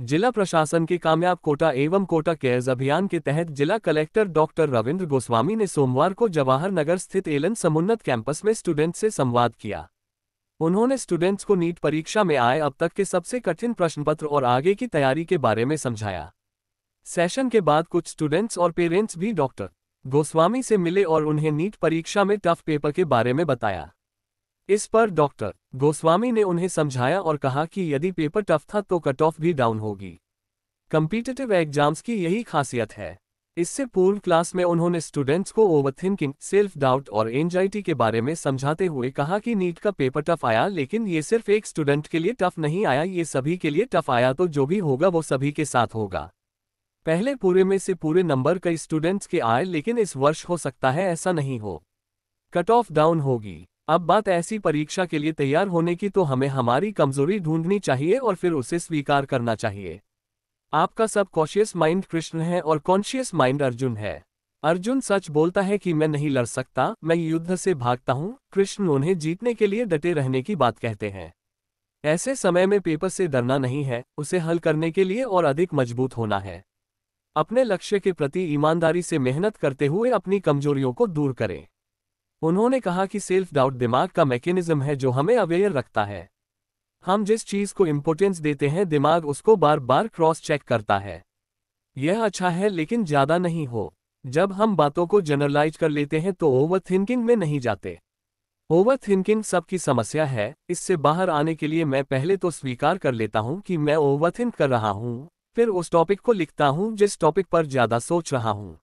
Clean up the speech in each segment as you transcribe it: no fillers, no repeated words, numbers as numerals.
जिला प्रशासन के कामयाब कोटा एवं कोटा केयर्स अभियान के तहत जिला कलेक्टर डॉक्टर रविंद्र गोस्वामी ने सोमवार को जवाहर नगर स्थित एलन समुन्नत कैंपस में स्टूडेंट्स से संवाद किया। उन्होंने स्टूडेंट्स को नीट परीक्षा में आए अब तक के सबसे कठिन प्रश्नपत्र और आगे की तैयारी के बारे में समझाया। सेशन के बाद कुछ स्टूडेंट्स और पेरेंट्स भी डॉक्टर गोस्वामी से मिले और उन्हें नीट परीक्षा में टफ पेपर के बारे में बताया। इस पर डॉक्टर गोस्वामी ने उन्हें समझाया और कहा कि यदि पेपर टफ था तो कट ऑफ भी डाउन होगी। कॉम्पिटिटिव एग्जाम्स की यही खासियत है। इससे पूर्व क्लास में उन्होंने स्टूडेंट्स को ओवरथिंकिंग, सेल्फ डाउट और एंजाइटी के बारे में समझाते हुए कहा कि नीट का पेपर टफ आया, लेकिन ये सिर्फ एक स्टूडेंट के लिए टफ नहीं आया, ये सभी के लिए टफ आया, तो जो भी होगा वो सभी के साथ होगा। पहले पूरे में से पूरे नंबर कई स्टूडेंट्स के आए, लेकिन इस वर्ष हो सकता है ऐसा नहीं हो, कट ऑफ डाउन होगी। अब बात ऐसी परीक्षा के लिए तैयार होने की, तो हमें हमारी कमजोरी ढूंढनी चाहिए और फिर उसे स्वीकार करना चाहिए। आपका सब कॉशियस माइंड कृष्ण है और कॉन्शियस माइंड अर्जुन है। अर्जुन सच बोलता है कि मैं नहीं लड़ सकता, मैं युद्ध से भागता हूं। कृष्ण उन्हें जीतने के लिए डटे रहने की बात कहते हैं। ऐसे समय में पेपर से डरना नहीं है, उसे हल करने के लिए और अधिक मजबूत होना है। अपने लक्ष्य के प्रति ईमानदारी से मेहनत करते हुए अपनी कमजोरियों को दूर करें। उन्होंने कहा कि सेल्फ डाउट दिमाग का मैकेनिज्म है जो हमें अवेयर रखता है। हम जिस चीज को इंपॉर्टेंस देते हैं, दिमाग उसको बार बार क्रॉस चेक करता है। यह अच्छा है, लेकिन ज्यादा नहीं हो। जब हम बातों को जनरलाइज कर लेते हैं तो ओवर थिंकिंग में नहीं जाते। ओवर थिंकिंग सबकी समस्या है। इससे बाहर आने के लिए मैं पहले तो स्वीकार कर लेता हूं कि मैं ओवर थिंक कर रहा हूं, फिर उस टॉपिक को लिखता हूं जिस टॉपिक पर ज्यादा सोच रहा हूं,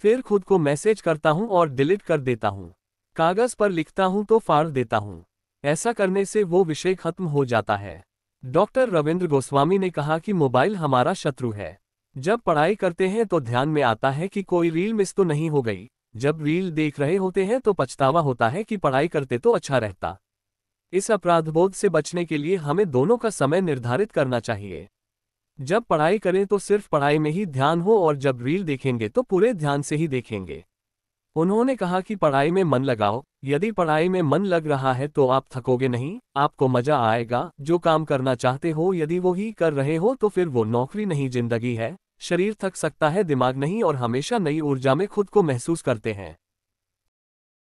फिर खुद को मैसेज करता हूं और डिलीट कर देता हूं। कागज पर लिखता हूं तो फाड़ देता हूं। ऐसा करने से वो विषय खत्म हो जाता है। डॉक्टर रविंद्र गोस्वामी ने कहा कि मोबाइल हमारा शत्रु है। जब पढ़ाई करते हैं तो ध्यान में आता है कि कोई रील मिस तो नहीं हो गई। जब रील देख रहे होते हैं तो पछतावा होता है कि पढ़ाई करते तो अच्छा रहता। इस अपराधबोध से बचने के लिए हमें दोनों का समय निर्धारित करना चाहिए। जब पढ़ाई करें तो सिर्फ पढ़ाई में ही ध्यान हो और जब रील देखेंगे तो पूरे ध्यान से ही देखेंगे। उन्होंने कहा कि पढ़ाई में मन लगाओ। यदि पढ़ाई में मन लग रहा है तो आप थकोगे नहीं, आपको मजा आएगा। जो काम करना चाहते हो यदि वो ही कर रहे हो तो फिर वो नौकरी नहीं जिंदगी है। शरीर थक सकता है, दिमाग नहीं, और हमेशा नई ऊर्जा में खुद को महसूस करते हैं।